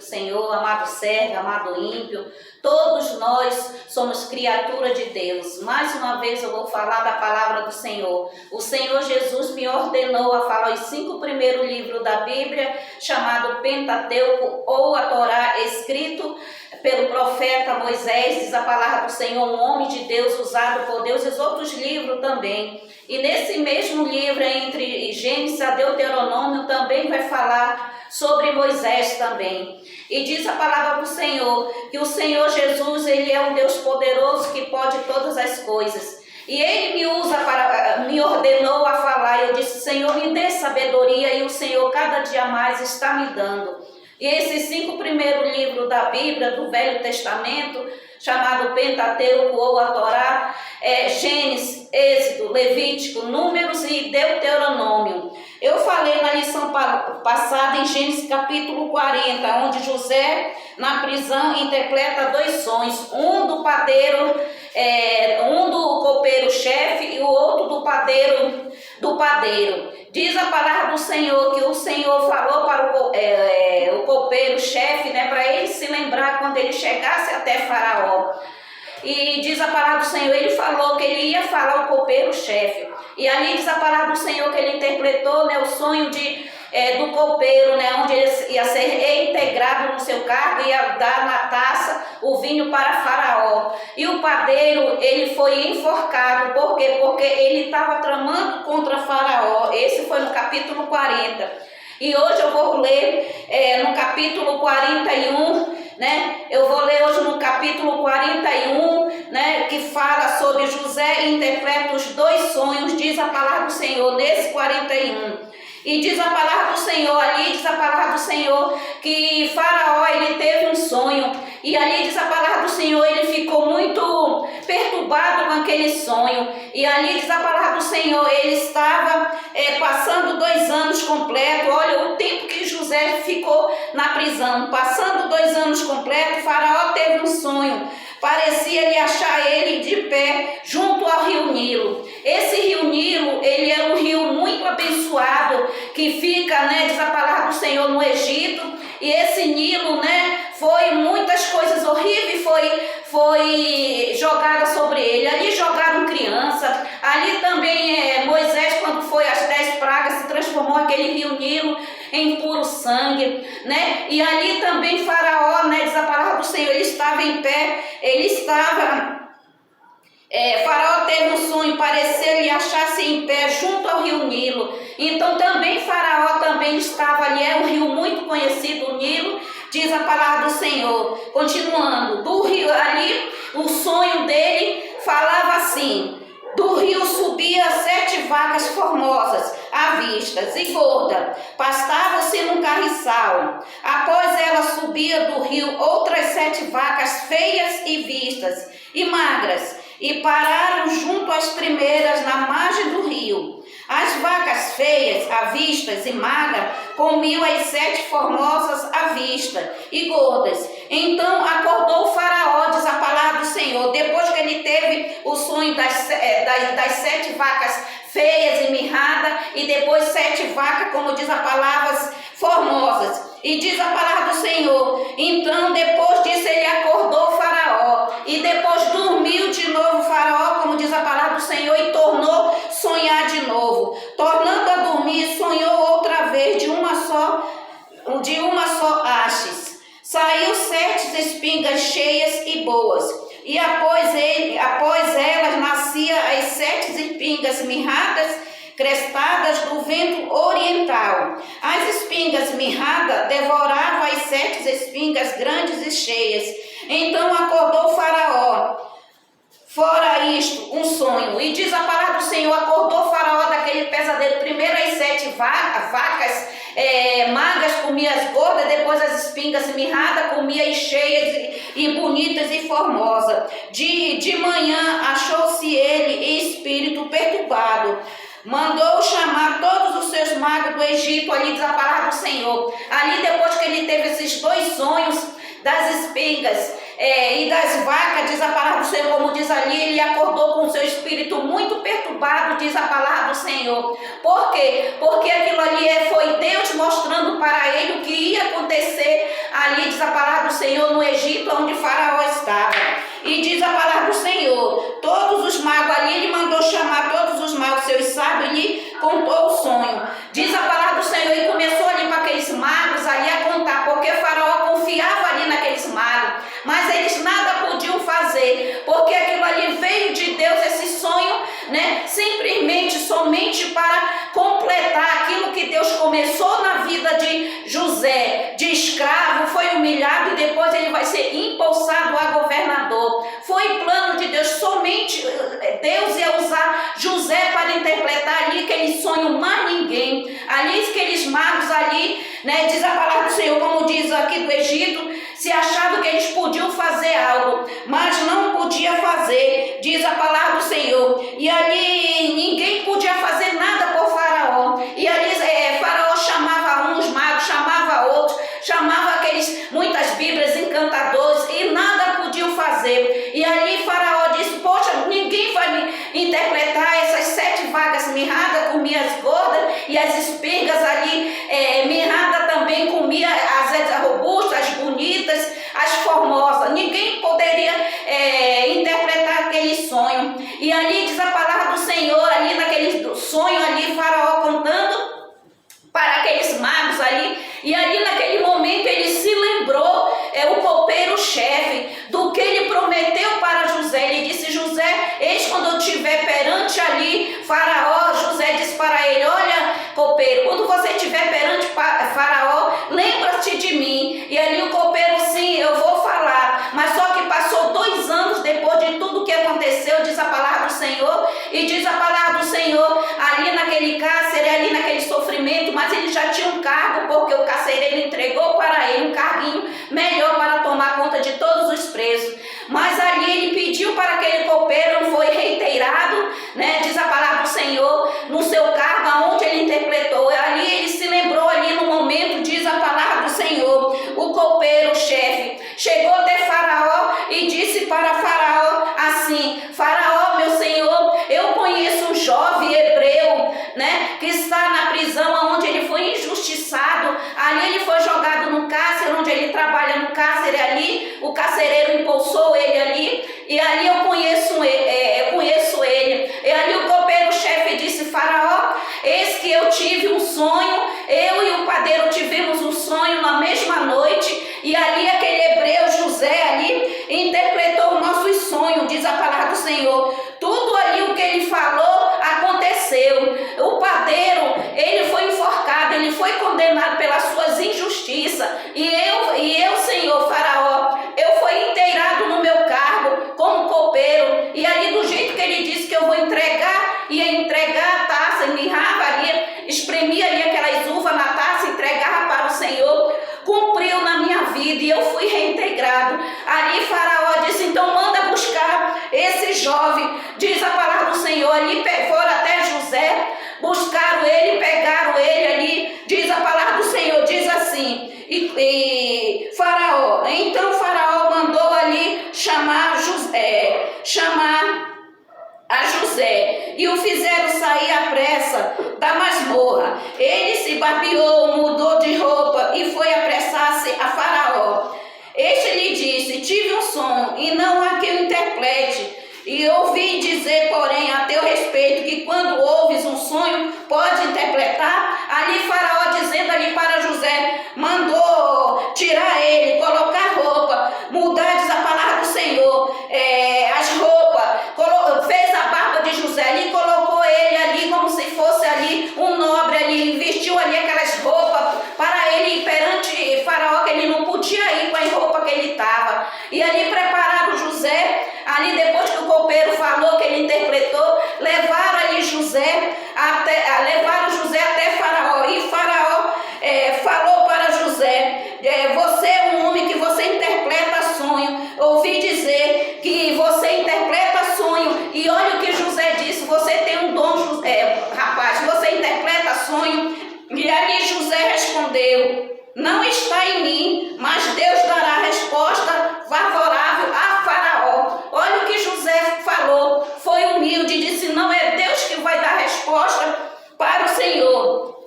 Senhor, amado servo, amado ímpio, todos nós somos criatura de Deus. Mais uma vez eu vou falar da palavra do Senhor. O Senhor Jesus me ordenou a falar os 5 primeiros livros da Bíblia, chamado Pentateuco ou a Torá, escrito pelo profeta Moisés, diz a palavra do Senhor, um homem de Deus usado por Deus, e os outros livros também. E nesse mesmo livro, entre Gênesis a Deuteronômio, também vai falar sobre Moisés também. E diz a palavra do Senhor, que o Senhor Jesus, Ele é um Deus poderoso que pode todas as coisas. E Ele me ordenou a falar, eu disse, Senhor, me dê sabedoria, e o Senhor cada dia mais está me dando. E esses 5 primeiros livros da Bíblia, do Velho Testamento, chamado Pentateuco ou a Torá, Gênesis, Êxodo, Levítico, Números e Deuteronômio. Eu falei na lição passada em Gênesis capítulo 40, onde José, na prisão, interpreta 2 sonhos, um do padeiro, um do copeiro-chefe e o outro do padeiro. Diz a palavra do Senhor que o Senhor falou para o copeiro-chefe, para ele se lembrar quando ele chegasse até Faraó. E diz a palavra do Senhor, ele falou que ele ia falar o copeiro-chefe. E ali diz a palavra do Senhor que ele interpretou o sonho do copeiro, onde ele ia ser reintegrado no seu cargo e ia dar na taça o vinho para Faraó. E o padeiro, ele foi enforcado. Por quê? Porque ele estava tramando contra Faraó. Esse foi no capítulo 40. E hoje eu vou ler no capítulo 41, eu vou ler hoje no capítulo 41, que fala sobre José e interpreta os 2 sonhos, diz a palavra do Senhor, nesse 41. E diz a palavra do Senhor, ali diz a palavra do Senhor, que Faraó, ele teve um sonho. E ali diz a palavra do Senhor, ele ficou muito perturbado com aquele sonho. E ali diz a palavra do Senhor, ele estava passando 2 anos completos. Olha o tempo que José ficou na prisão. Passando 2 anos completos, Faraó teve um sonho. Parecia-lhe achar ele de pé junto ao rio Nilo. Esse rio Nilo, ele é um rio muito abençoado, que fica, diz a palavra do Senhor, no Egito. E esse Nilo, foi muitas coisas horríveis, foi jogada sobre ele. Ali jogaram criança. Ali também Moisés, quando foi as 10 pragas, se transformou aquele rio Nilo em puro sangue, E ali também Faraó, diz a palavra do Senhor, ele estava em pé, Faraó teve um sonho, pareceu-lhe achar-se em pé junto ao rio Nilo. Então também Faraó também estava ali, é um rio muito conhecido, o Nilo, diz a palavra do Senhor. Continuando, do rio ali, o sonho dele falava assim: do rio subia 7 vacas formosas, à vista e gorda, pastavam-se num carriçal. Após ela subia do rio outras 7 vacas feias e vistas e magras, e pararam junto às primeiras na margem do rio. As vacas feias, à vistas e magras, comiam as 7 formosas à vista e gordas. Então acordou o Faraó, diz a palavra do Senhor, depois que ele teve o sonho das 7 vacas feias e mirradas, e depois 7 vacas, como diz a palavra, formosas. E diz a palavra do Senhor, então depois disso ele acordou o Faraó, e depois dormiu de novo o Faraó, como diz a palavra do Senhor, e tornou sonhar de novo. Tornando a dormir, sonhou outra vez de uma só haste. Saiu 7 espingas cheias e boas, e após elas nascia as 7 espingas mirradas, crestadas do vento oriental. As espingas mirradas devoravam as 7 espingas grandes e cheias. Então acordou o Faraó. Fora isto, um sonho. E diz a palavra do Senhor, acordou o Faraó daquele pesadelo. Primeiro as 7 vacas magras comia as gordas, depois as espingas mirradas comia as cheias e bonitas e formosas. De manhã achou-se ele espírito perturbado. Mandou chamar todos os seus magos do Egito, ali diz a palavra do Senhor. Ali depois que ele teve esses 2 sonhos das espingas e das vacas, diz a palavra do Senhor, como diz ali, ele acordou com o seu espírito muito perturbado, diz a palavra do Senhor. Por quê? Porque aquilo ali foi Deus mostrando para ele o que ia acontecer ali, diz diz a palavra do Senhor, no Egito, onde Faraó estava. E diz a palavra do Senhor, todos os magos ali, ele mandou chamar todos os magos, seus sábios, e lhe contou o sonho. Diz a palavra do Senhor, e começou ali para aqueles magos ali a contar, porque Faraó confiava ali naqueles magos, mas eles nada podiam fazer, porque aquilo ali veio de Deus, esse sonho, né? Simplesmente, somente para completar aquilo que Deus começou na vida de José, de escravo, foi humilhado e depois ele vai ser impulsado a governador. Foi plano de Deus, somente Deus ia usar José para interpretar ali aquele sonho, mais ninguém. Ali aqueles magos ali, né, diz a palavra do Senhor, como diz aqui do Egito, se achavam que eles podiam fazer algo, mas não podia fazer, diz a palavra do Senhor. E ali ninguém podia fazer nada por Faraó. E ali Faraó chamava uns magos, chamava outros, chamava aqueles, muitas bíblias, encantadores, e nada podiam fazer. E ali Faraó disse, poxa, ninguém vai me interpretar essas 7 vagas mirradas, comia as gordas, e as espigas ali, mirrada também comia as robustas, as bonitas, as formosas. Ninguém poderia interpretar aquele sonho. E ali diz a palavra do Senhor, ali naquele sonho ali, Faraó contando para aqueles magos ali, e ali naquele momento ele se lembrou, o copeiro-chefe, do que ele prometeu para José. Ele disse, José, eis quando eu estiver perante ali Faraó, José disse para ele, olha, copeiro, quando você estiver perante Faraó, lembra-te de mim. E ali o copeiro, sim, eu vou falar, mas só que passou 2 anos depois de tudo que aconteceu, diz a palavra do Senhor, e diz a palavra do Senhor, ali naquele cárcere, ali naquele sofrimento, mas ele já tinha um cargo, porque o carcereiro entregou para ele um carguinho melhor para tomar conta de todos os presos. Mas ali ele pediu para aquele copeiro, não foi reiterado, né, diz a palavra do Senhor, no seu cargo, aonde ele interpretou. Ali ele se lembrou ali no momento, diz a palavra do Senhor, o copeiro-chefe chegou até Faraó e disse para Faraó assim, Faraó, meu senhor, eu conheço um jovem hebreu, né, que está na prisão, onde ele foi injustiçado. Ali ele foi jogado no cárcere, onde ele trabalha no cárcere ali, o carcereiro impulsou ele ali, e ali eu conheço ele. E ali o copeiro-chefe disse, Faraó, eis que eu tive um sonho, eu e o padeiro tivemos um sonho na mesma noite, e ali aquele hebreu José ali interpretou o nosso sonho, diz a palavra do Senhor. Tudo ali o que ele falou aconteceu. O padeiro, ele foi enforcado, ele foi condenado pelas suas injustiças, e eu, Senhor Faraó, eu fui inteirado no meu cargo como copeiro, e ali do jeito que ele disse que eu vou ia entregar a taça, mirrava ali, espremia ali aquelas uvas na taça, entregava para o Senhor, cumpriu na minha vida e eu fui reintegrado. Ali Faraó disse, então manda buscar esse jovem, diz a palavra do Senhor. Ali foram até José, buscaram ele, pegaram ele ali, diz a palavra do Senhor, diz assim, então Faraó mandou ali chamar a José, e o fizeram sair à pressa da masmorra. Ele se barbeou, mudou de roupa e foi apressar-se a Faraó. Este lhe disse, tive um sonho, e não há quem o interprete. E ouvi dizer, porém, a teu respeito, que quando ouves um sonho, pode interpretar. Ali Faraó, dizendo ali para José, mandou tirar ele, colocar roupa, mudar, diz a palavra do Senhor, as roupas, fez a barba de José ali, colocou ele ali como se fosse ali um nobre ali, vestiu ali aquelas roupas para ele ir perante Faraó, que ele não podia ir com a roupa que ele estava. E ali prepararam José, ali depois que o copeiro falou, que ele interpretou, levaram ali José até Faraó, e Faraó falou para José, você é um homem que você interpreta sonho. Ouvi dizer que você interpreta sonho, e olha o que José disse, você tem um dom, rapaz, você interpreta sonho. E ali José respondeu, não está em mim, mas Deus dará resposta favorável a Faraó. Olha o que José falou, foi humilde, disse, não é Deus que vai dar resposta para o Senhor.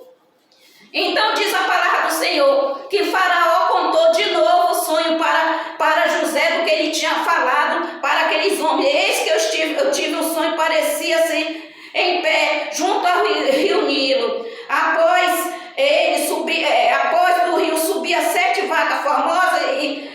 Então diz a palavra do Senhor, que Faraó contou de novo o tinha falado para aqueles homens: eis que eu tive um sonho, parecia-se em pé junto ao rio Nilo. Após do rio subia 7 vacas formosas e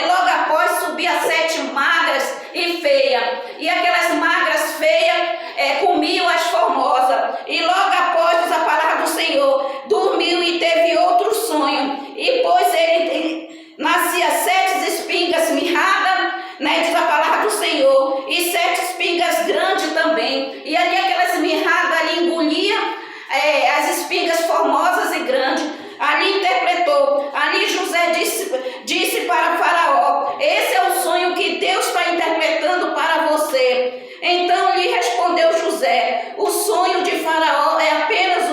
logo após subia 7 magras e feias, e aquelas magras feias comiam as formosas. E logo após, diz a palavra do Senhor, dormiu e teve outro sonho, e pois ele nascia 7 espingas mirradas, né, diz a palavra do Senhor, e 7 espingas grandes também, e ali aquelas mirradas ali engoliam as espingas formosas e grandes. Ali interpretou, ali José disse para Faraó: esse é o sonho que Deus está interpretando para você. Então lhe respondeu José: o sonho de Faraó é apenas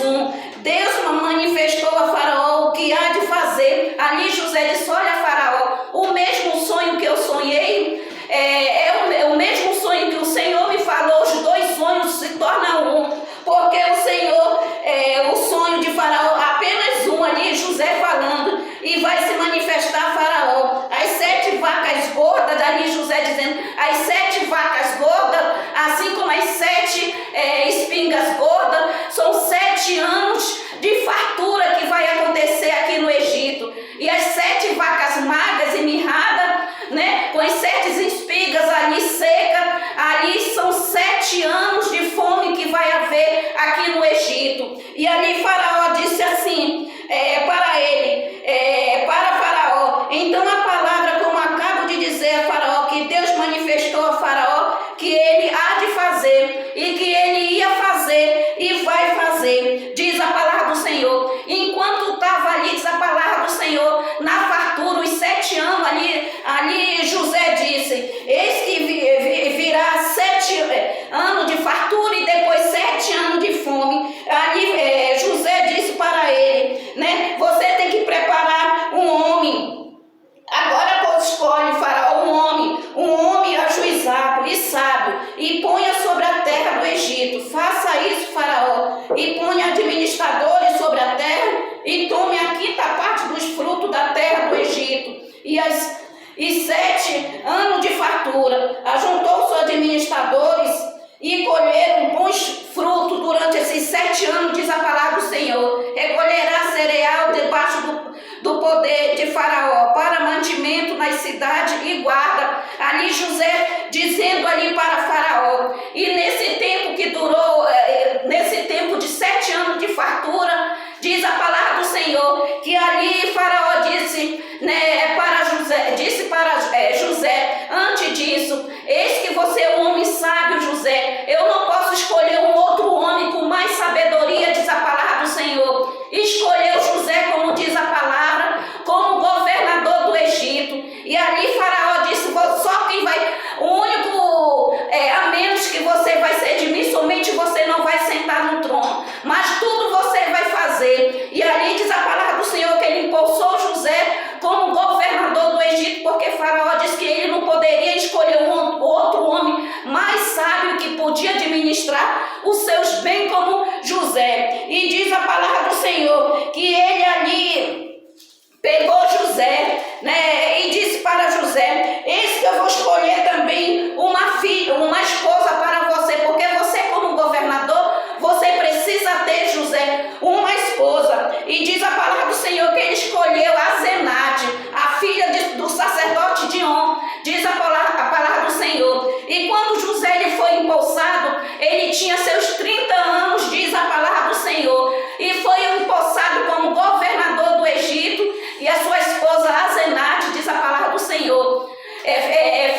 um. Deus manifestou a Faraó o que há de fazer. Ali José disse: olha, Faraó, o mesmo sonho que eu sonhei é o mesmo sonho que o Senhor me falou. Os 2 sonhos se tornam um, porque o Senhor, o sonho de Faraó, apenas um, ali José falando, e vai se manifestar Faraó. As 7 vacas gordas, ali José dizendo, as 7 vacas gordas, assim como as 7 espingas gordas, são 7 anos de fartura que vai acontecer aqui no Egito. E as 7 vacas magras e mirradas, né, com as 7 espigas ali secas, ali são 7 anos de fome que vai haver aqui no Egito. E ali Faraó disse assim para ele, para Faraó: então a palavra, como acabo de dizer a Faraó, que Deus manifestou a Faraó que ele há de fazer, e que ele ia fazer e vai fazer, diz a palavra do Senhor. Enquanto estava ali, diz a palavra do Senhor, na fartura, os 7 anos ali José disse: eis que virá 7 anos de fartura e depois 7 anos de fome. Ali José disse para ele, né, você tem que preparar um homem. Agora, pois, escolhe Faraó um homem ajuizado e sábio, e ponha sobre a terra do Egito. Faça isso, Faraó, e ponha administradores sobre a terra, e tome a 5ª parte dos frutos da terra do Egito. E 7 anos de fartura. Ajuntou os administradores e colheram bons frutos durante esses 7 anos, diz a palavra do Senhor. Recolherá cereal debaixo do poder de Faraó, para mantimento nas cidades e guarda. Ali José dizendo ali para Faraó. E nesse tempo que durou, nesse tempo de 7 anos de fartura, diz a palavra do Senhor, que ali Faraó disse, né, para José, antes disso: eis que você é um homem sábio, José. Eu não posso escolher um outro homem com mais sabedoria, diz a palavra do Senhor. Escolheu José, como diz a palavra, como governador do Egito. E ali Faraó disse: só quem vai, o único, a menos que você vai ser de mim, somente você não vai sentar no trono, mas tudo você vai fazer. E ali diz a palavra do Senhor que ele impulsou José como governador do Egito, porque Faraó disse que ele não poderia escolher outro homem mais sábio que podia administrar os seus bens como José. E diz a palavra do Senhor que ele ali pegou José, né, e disse para José: eis que eu vou escolher também uma filha, uma esposa para você, porque você, como governador, você precisa ter, José, uma esposa. E diz a palavra do Senhor que ele escolheu Asenate, a filha do sacerdote Dion, diz a palavra do Senhor. E quando José ele foi empossado, ele tinha seus 30 anos, diz a palavra do Senhor, e foi empossado como governador do Egito. E a sua esposa Asenate, diz a palavra do Senhor,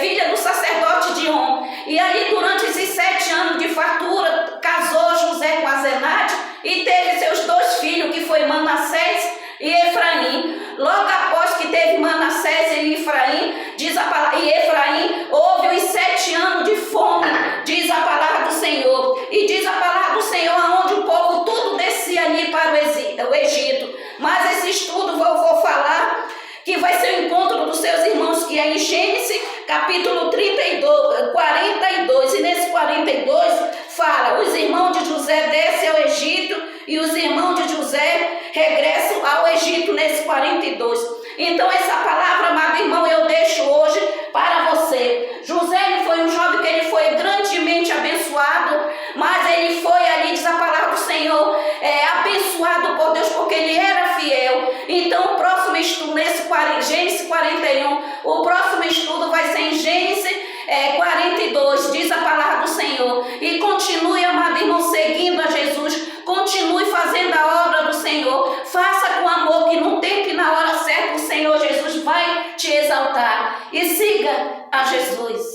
filha do sacerdote Dion. E ali durante esses 7 anos de fartura, casou José com Asenate e teve seus 2 filhos, que foi Manassés e Efraim. Logo após que teve Manassés e Efraim, diz a palavra, e Efraim, houve os 7 anos de fome, diz a palavra do Senhor. E diz a palavra do Senhor aonde o povo tudo descia ali para o Egito. Mas esse estudo vou falar que vai ser o encontro dos seus irmãos, que é em Gênesis capítulo 42, e nesse 42 fala: os irmãos de José descem ao Egito, e os irmãos de José regressam ao Egito nesse 42. 42. Então essa palavra, amado irmão, eu deixo hoje para você. José, ele foi um jovem que ele foi grandemente abençoado, mas ele foi ali, diz a palavra do Senhor, abençoado por Deus, porque ele era fiel. Então o próximo estudo, Gênesis 41, o próximo estudo vai ser em Gênesis 42, diz a palavra do Senhor. E continue, amado irmão, seguindo a Jesus, continue fazendo a obra do Senhor, faça com amor, que no tempo e na hora certa o Senhor Jesus vai te exaltar. E siga a Jesus.